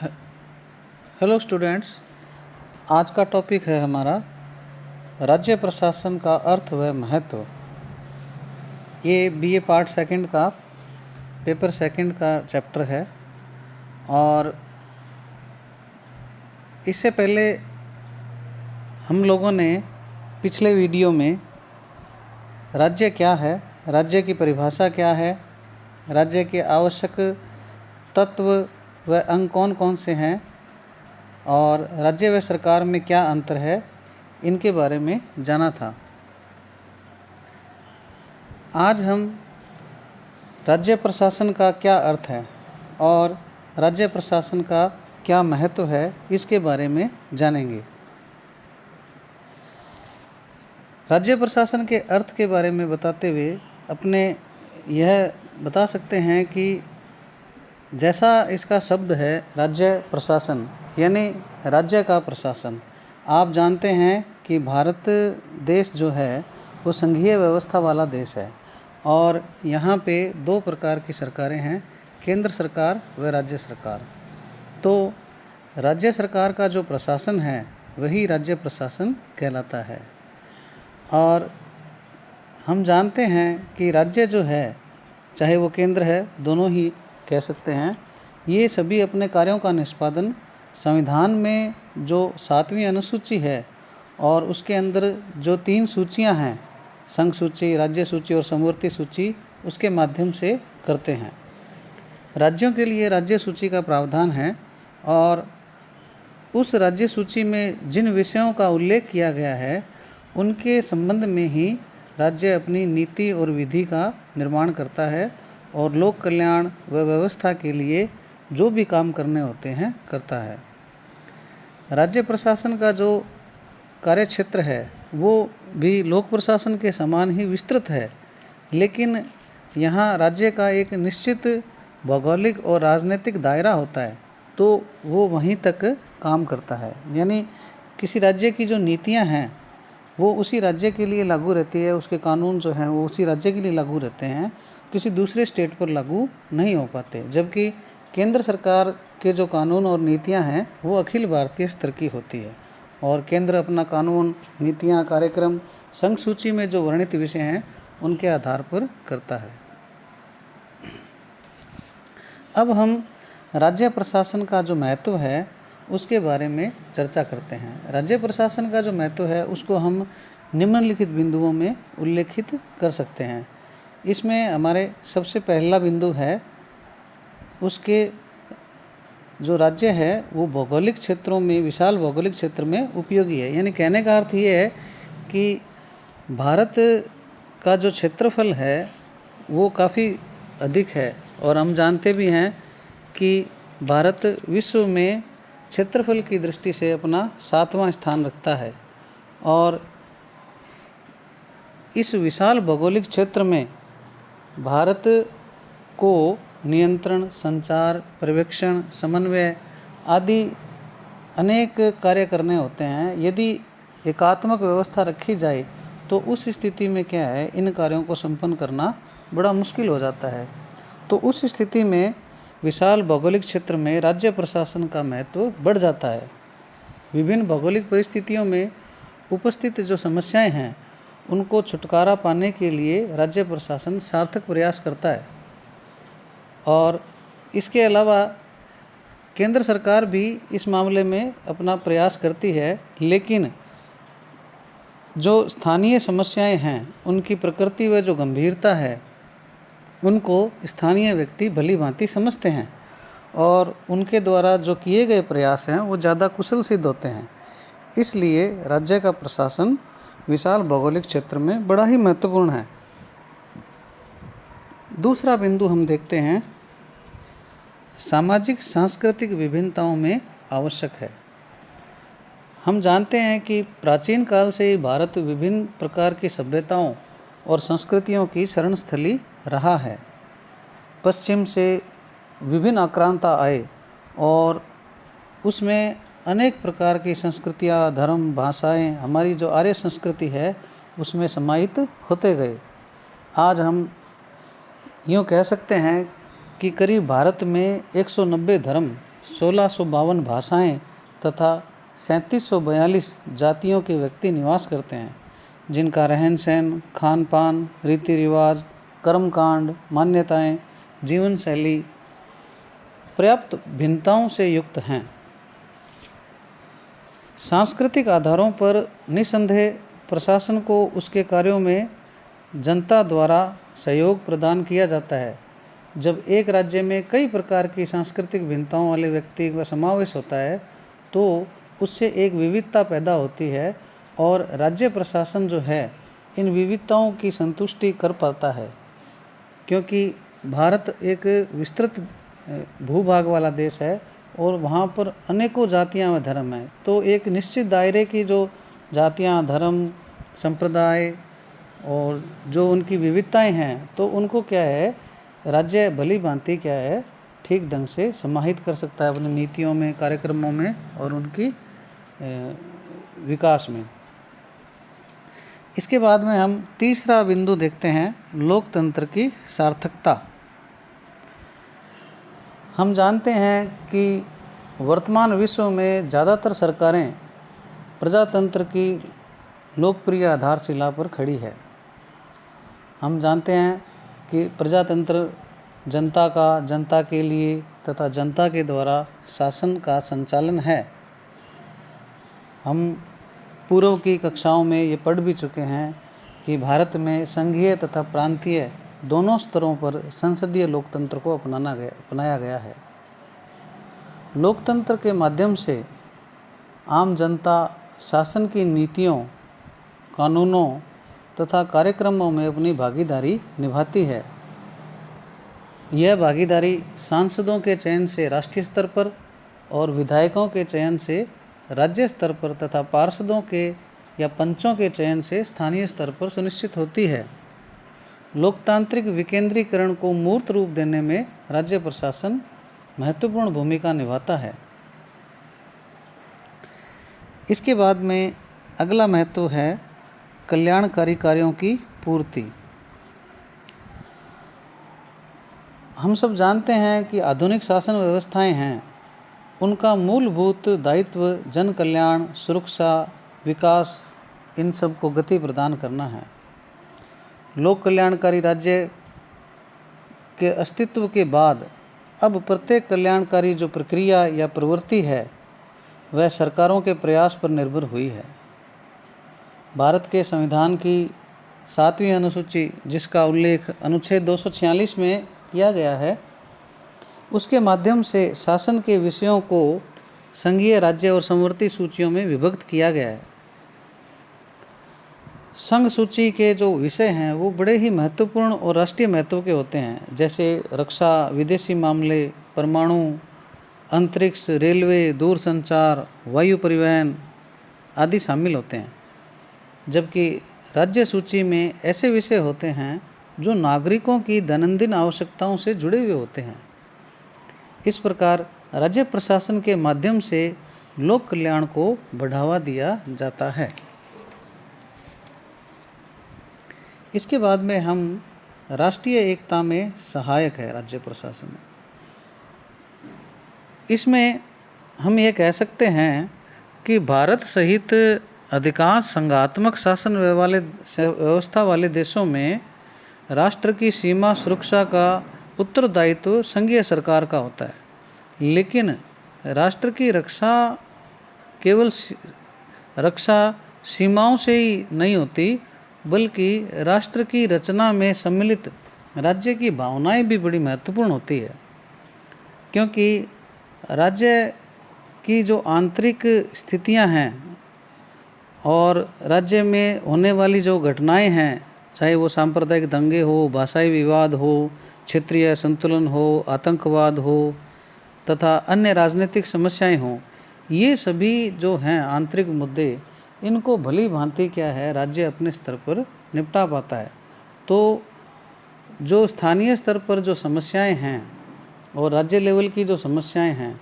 हे- hello students. आज का topic है हमारा राज्य प्रशासन का अर्थ व महत्व। ये बीए पार्ट सेकंड का पेपर सेकंड का चैप्टर है। और इससे पहले हम लोगों ने पिछले वीडियो में राज्य क्या है, राज्य की परिभाषा क्या है, राज्य के आवश्यक तत्व व अंग कौन कौन से हैं और राज्य व सरकार में क्या अंतर है, इनके बारे में जाना था। आज हम राज्य प्रशासन का क्या अर्थ है और राज्य प्रशासन का क्या महत्व है, इसके बारे में जानेंगे। राज्य प्रशासन के अर्थ के बारे में बताते हुए अपने यह बता सकते हैं कि जैसा इसका शब्द है राज्य प्रशासन, यानी राज्य का प्रशासन। आप जानते हैं कि भारत देश जो है वो संघीय व्यवस्था वाला देश है और यहाँ पे दो प्रकार की सरकारें हैं, केंद्र सरकार व राज्य सरकार। तो राज्य सरकार का जो प्रशासन है वही राज्य प्रशासन कहलाता है। और हम जानते हैं कि राज्य जो है, चाहे वो केंद्र है, दोनों ही कह सकते हैं, ये सभी अपने कार्यों का निष्पादन संविधान में जो 7वीं अनुसूची है और उसके अंदर जो 3 सूचियां हैं, संघ सूची, राज्य सूची और समवर्ती सूची, उसके माध्यम से करते हैं। राज्यों के लिए राज्य सूची का प्रावधान है और उस राज्य सूची में जिन विषयों का उल्लेख किया गया है उनके संबंध में ही राज्य अपनी नीति और विधि का निर्माण करता है और लोक कल्याण व व्यवस्था के लिए जो भी काम करने होते हैं करता है। राज्य प्रशासन का जो कार्यक्षेत्र है वो भी लोक प्रशासन के समान ही विस्तृत है, लेकिन यहाँ राज्य का एक निश्चित भौगोलिक और राजनीतिक दायरा होता है, तो वो वहीं तक काम करता है। यानी किसी राज्य की जो नीतियाँ हैं वो उसी राज्य के लिए लागू रहती है, उसके कानून जो हैं वो उसी राज्य के लिए लागू रहते हैं, किसी दूसरे स्टेट पर लागू नहीं हो पाते। जबकि केंद्र सरकार के जो कानून और नीतियां हैं वो अखिल भारतीय स्तर की होती है और केंद्र अपना कानून, नीतियां, कार्यक्रम संघ सूची में जो वर्णित विषय हैं उनके आधार पर करता है। अब हम राज्य प्रशासन का जो महत्व है उसके बारे में चर्चा करते हैं। राज्य प्रशासन का जो महत्व है उसको हम निम्नलिखित बिंदुओं में उल्लेखित कर सकते हैं। इसमें हमारे सबसे पहला बिंदु है, उसके जो राज्य है वो भौगोलिक क्षेत्रों में, विशाल भौगोलिक क्षेत्र में उपयोगी है। यानी कहने का अर्थ ये है कि भारत का जो क्षेत्रफल है वो काफ़ी अधिक है और हम जानते भी हैं कि भारत विश्व में क्षेत्रफल की दृष्टि से अपना 7वां स्थान रखता है। और इस विशाल भौगोलिक क्षेत्र में भारत को नियंत्रण, संचार, पर्यवेक्षण, समन्वय आदि अनेक कार्य करने होते हैं। यदि एकात्मक व्यवस्था रखी जाए तो उस स्थिति में क्या है, इन कार्यों को संपन्न करना बड़ा मुश्किल हो जाता है। तो उस स्थिति में विशाल भौगोलिक क्षेत्र में राज्य प्रशासन का महत्व बढ़ जाता है। विभिन्न भौगोलिक परिस्थितियों में उपस्थित जो समस्याएं हैं उनको छुटकारा पाने के लिए राज्य प्रशासन सार्थक प्रयास करता है। और इसके अलावा केंद्र सरकार भी इस मामले में अपना प्रयास करती है, लेकिन जो स्थानीय समस्याएं हैं उनकी प्रकृति व जो गंभीरता है उनको स्थानीय व्यक्ति भली भांति समझते हैं और उनके द्वारा जो किए गए प्रयास हैं वो ज़्यादा कुशल सिद्ध होते हैं। इसलिए राज्य का प्रशासन विशाल भौगोलिक क्षेत्र में बड़ा ही महत्वपूर्ण है। दूसरा बिंदु हम देखते हैं, सामाजिक सांस्कृतिक विभिन्नताओं में आवश्यक है। हम जानते हैं कि प्राचीन काल से ही भारत विभिन्न प्रकार की सभ्यताओं और संस्कृतियों की शरणस्थली रहा है। पश्चिम से विभिन्न आक्रांता आए और उसमें अनेक प्रकार की संस्कृतियाँ, धर्म, भाषाएं, हमारी जो आर्य संस्कृति है उसमें समाहित होते गए। आज हम यूँ कह सकते हैं कि करीब भारत में 190 धर्म 1652 भाषाएं तथा 3742 जातियों के व्यक्ति निवास करते हैं, जिनका रहन सहन, खान पान, रीति रिवाज, कर्मकांड, मान्यताएं, जीवन शैली पर्याप्त भिन्नताओं से युक्त हैं। सांस्कृतिक आधारों पर निसंदेह प्रशासन को उसके कार्यों में जनता द्वारा सहयोग प्रदान किया जाता है। जब एक राज्य में कई प्रकार की सांस्कृतिक भिन्नताओं वाले व्यक्ति का समावेश होता है तो उससे एक विविधता पैदा होती है और राज्य प्रशासन जो है इन विविधताओं की संतुष्टि कर पाता है। क्योंकि भारत एक विस्तृत भूभाग वाला देश है और वहाँ पर अनेकों जातियाँ व धर्म हैं, तो एक निश्चित दायरे की जो जातियाँ, धर्म, संप्रदाय और जो उनकी विविधताएं हैं, तो उनको क्या है राज्य भली भांति क्या है ठीक ढंग से समाहित कर सकता है अपनी नीतियों में, कार्यक्रमों में और उनकी विकास में। इसके बाद में हम तीसरा बिंदु देखते हैं, लोकतंत्र की सार्थकता। हम जानते हैं कि वर्तमान विश्व में ज़्यादातर सरकारें प्रजातंत्र की लोकप्रिय आधारशिला पर खड़ी है। हम जानते हैं कि प्रजातंत्र जनता का, जनता के लिए तथा जनता के द्वारा शासन का संचालन है। हम पूर्व की कक्षाओं में ये पढ़ भी चुके हैं कि भारत में संघीय तथा प्रांतीय दोनों स्तरों पर संसदीय लोकतंत्र को अपनाया गया है। लोकतंत्र के माध्यम से आम जनता शासन की नीतियों, कानूनों तथा कार्यक्रमों में अपनी भागीदारी निभाती है। यह भागीदारी सांसदों के चयन से राष्ट्रीय स्तर पर और विधायकों के चयन से राज्य स्तर पर तथा पार्षदों के या पंचों के चयन से स्थानीय स्तर पर सुनिश्चित होती है। लोकतांत्रिक विकेंद्रीकरण को मूर्त रूप देने में राज्य प्रशासन महत्वपूर्ण भूमिका निभाता है। इसके बाद में अगला महत्व है कल्याणकारी कार्यों की पूर्ति। हम सब जानते हैं कि आधुनिक शासन व्यवस्थाएं हैं, उनका मूलभूत दायित्व जन कल्याण, सुरक्षा, विकास, इन सब को गति प्रदान करना है। लोक कल्याणकारी राज्य के अस्तित्व के बाद अब प्रत्येक कल्याणकारी जो प्रक्रिया या प्रवृत्ति है वह सरकारों के प्रयास पर निर्भर हुई है। भारत के संविधान की 7वीं अनुसूची, जिसका उल्लेख अनुच्छेद 246 में किया गया है, उसके माध्यम से शासन के विषयों को संघीय, राज्य और समवर्ती सूचियों में विभक्त किया गया है। संघ सूची के जो विषय हैं वो बड़े ही महत्वपूर्ण और राष्ट्रीय महत्व के होते हैं, जैसे रक्षा, विदेशी मामले, परमाणु, अंतरिक्ष, रेलवे, दूरसंचार, वायु परिवहन आदि शामिल होते हैं। जबकि राज्य सूची में ऐसे विषय होते हैं जो नागरिकों की दैनंदिन आवश्यकताओं से जुड़े हुए होते हैं। इस प्रकार राज्य प्रशासन के माध्यम से लोक कल्याण को बढ़ावा दिया जाता है। इसके बाद में हम राष्ट्रीय एकता में सहायक है राज्य प्रशासन। इसमें हम ये कह सकते हैं कि भारत सहित अधिकांश संघात्मक शासन व्यवस्था वाले देशों में राष्ट्र की सीमा सुरक्षा का उत्तरदायित्व संघीय सरकार का होता है, लेकिन राष्ट्र की रक्षा केवल रक्षा सीमाओं से ही नहीं होती, बल्कि राष्ट्र की रचना में सम्मिलित राज्य की भावनाएं भी बड़ी महत्वपूर्ण होती है। क्योंकि राज्य की जो आंतरिक स्थितियां हैं और राज्य में होने वाली जो घटनाएं हैं, चाहे वो सांप्रदायिक दंगे हो, भाषाई विवाद हो, क्षेत्रीय असंतुलन हो, आतंकवाद हो तथा अन्य राजनीतिक समस्याएं हों, ये सभी जो हैं आंतरिक मुद्दे, इनको भली भांति क्या है राज्य अपने स्तर पर निपटा पाता है। तो जो स्थानीय स्तर पर जो समस्याएं हैं और राज्य लेवल की जो समस्याएं हैं,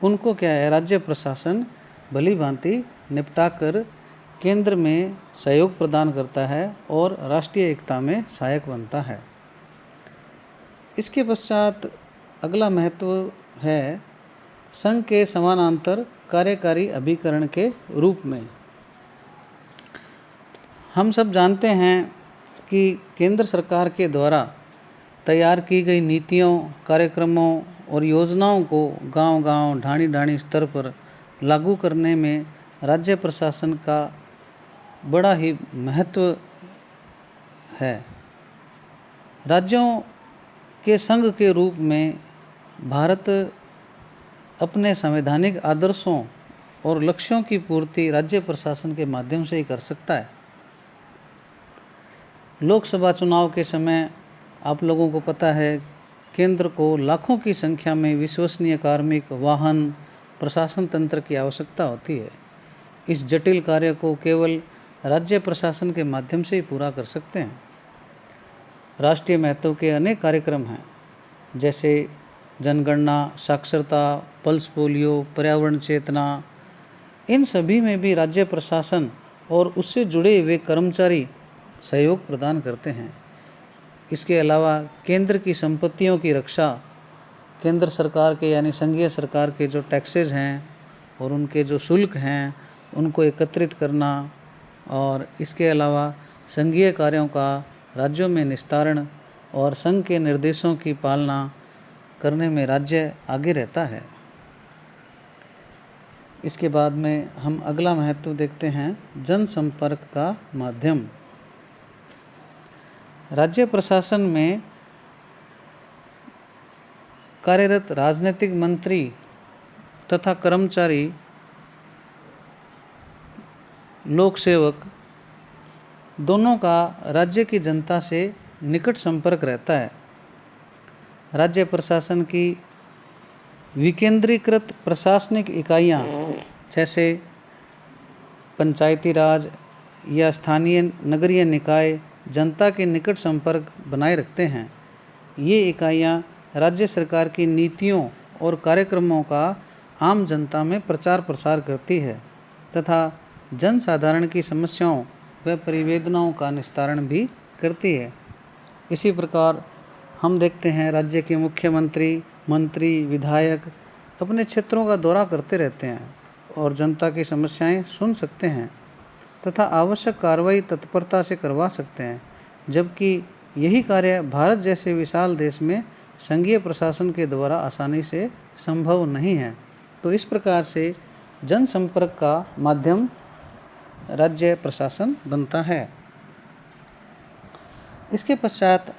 उनको क्या है राज्य प्रशासन भली भांति निपटा कर केंद्र में सहयोग प्रदान करता है और राष्ट्रीय एकता में सहायक बनता है। इसके पश्चात अगला महत्व है संघ के समानांतर कार्यकारी अभिकरण के रूप में। हम सब जानते हैं कि केंद्र सरकार के द्वारा तैयार की गई नीतियों, कार्यक्रमों और योजनाओं को गांव-गांव, ढाणी-ढाणी स्तर पर लागू करने में राज्य प्रशासन का बड़ा ही महत्व है। राज्यों के संघ के रूप में भारत अपने संवैधानिक आदर्शों और लक्ष्यों की पूर्ति राज्य प्रशासन के माध्यम से ही कर सकता है। लोकसभा चुनाव के समय आप लोगों को पता है, केंद्र को लाखों की संख्या में विश्वसनीय कार्मिक, वाहन, प्रशासन तंत्र की आवश्यकता होती है। इस जटिल कार्य को केवल राज्य प्रशासन के माध्यम से ही पूरा कर सकते हैं। राष्ट्रीय महत्व के अनेक कार्यक्रम हैं, जैसे जनगणना, साक्षरता, पल्स पोलियो, पर्यावरण चेतना। इन सभी में भी राज्य प्रशासन और उससे जुड़े हुए कर्मचारी सहयोग प्रदान करते हैं। इसके अलावा केंद्र की संपत्तियों की रक्षा, केंद्र सरकार के यानी संघीय सरकार के जो टैक्सेस हैं और उनके जो शुल्क हैं उनको एकत्रित करना, और इसके अलावा संघीय कार्यों का राज्यों में निस्तारण और संघ के निर्देशों की पालना करने में राज्य आगे रहता है। इसके बाद में हम अगला महत्व देखते हैं, जनसंपर्क का माध्यम। राज्य प्रशासन में कार्यरत राजनीतिक मंत्री तथा कर्मचारी, लोक सेवक दोनों का राज्य की जनता से निकट संपर्क रहता है। राज्य प्रशासन की विकेंद्रीकृत प्रशासनिक इकाइयाँ जैसे पंचायती राज या स्थानीय नगरीय निकाय जनता के निकट संपर्क बनाए रखते हैं। ये इकाइयाँ राज्य सरकार की नीतियों और कार्यक्रमों का आम जनता में प्रचार प्रसार करती है तथा जनसाधारण की समस्याओं व परिवेदनाओं का निस्तारण भी करती है। इसी प्रकार हम देखते हैं, राज्य के मुख्यमंत्री, मंत्री, विधायक अपने क्षेत्रों का दौरा करते रहते हैं और जनता की समस्याएं सुन सकते हैं तथा आवश्यक कार्रवाई तत्परता से करवा सकते हैं, जबकि यही कार्य भारत जैसे विशाल देश में संघीय प्रशासन के द्वारा आसानी से संभव नहीं है। तो इस प्रकार से जनसंपर्क का माध्यम राज्य प्रशासन बनता है। इसके पश्चात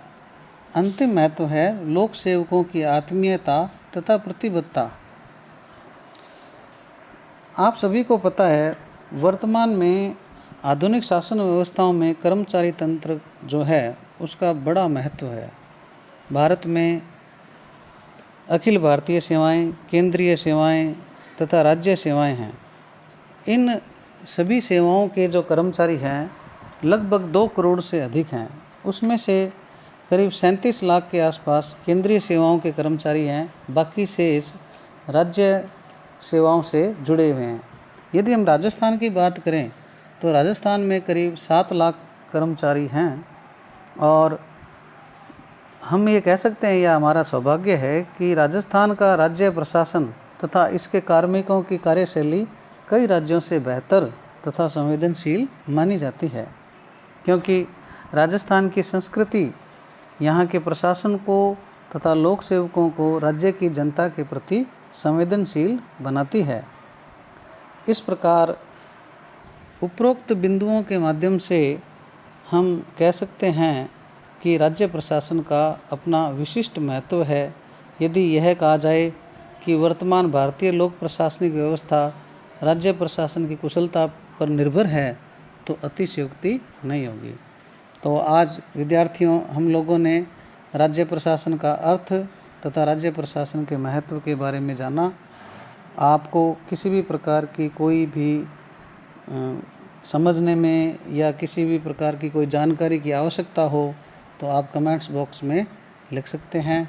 अंतिम महत्व है लोक सेवकों की आत्मीयता तथा प्रतिबद्धता। आप सभी को पता है, वर्तमान में आधुनिक शासन व्यवस्थाओं में कर्मचारी तंत्र जो है उसका बड़ा महत्व है। भारत में अखिल भारतीय सेवाएं, केंद्रीय सेवाएं तथा राज्य सेवाएं हैं। इन सभी सेवाओं के जो कर्मचारी हैं लगभग 2 करोड़ से अधिक हैं। उसमें से करीब 37 लाख के आसपास केंद्रीय सेवाओं के कर्मचारी हैं, बाकी शेष राज्य सेवाओं से जुड़े हुए हैं। यदि हम राजस्थान की बात करें तो राजस्थान में करीब 7 लाख कर्मचारी हैं और हम ये कह सकते हैं, यह हमारा सौभाग्य है कि राजस्थान का राज्य प्रशासन तथा इसके कार्मिकों की कार्यशैली कई राज्यों से बेहतर तथा संवेदनशील मानी जाती है, क्योंकि राजस्थान की संस्कृति यहाँ के प्रशासन को तथा लोक सेवकों को राज्य की जनता के प्रति संवेदनशील बनाती है। इस प्रकार उपरोक्त बिंदुओं के माध्यम से हम कह सकते हैं कि राज्य प्रशासन का अपना विशिष्ट महत्व है। यदि यह कहा जाए कि वर्तमान भारतीय लोक प्रशासनिक व्यवस्था राज्य प्रशासन की कुशलता पर निर्भर है तो अतिशयोक्ति नहीं होगी। तो आज विद्यार्थियों, हम लोगों ने राज्य प्रशासन का अर्थ तथा राज्य प्रशासन के महत्व के बारे में जाना। आपको किसी भी प्रकार की कोई भी समझने में या किसी भी प्रकार की कोई जानकारी की आवश्यकता हो तो आप कमेंट्स बॉक्स में लिख सकते हैं।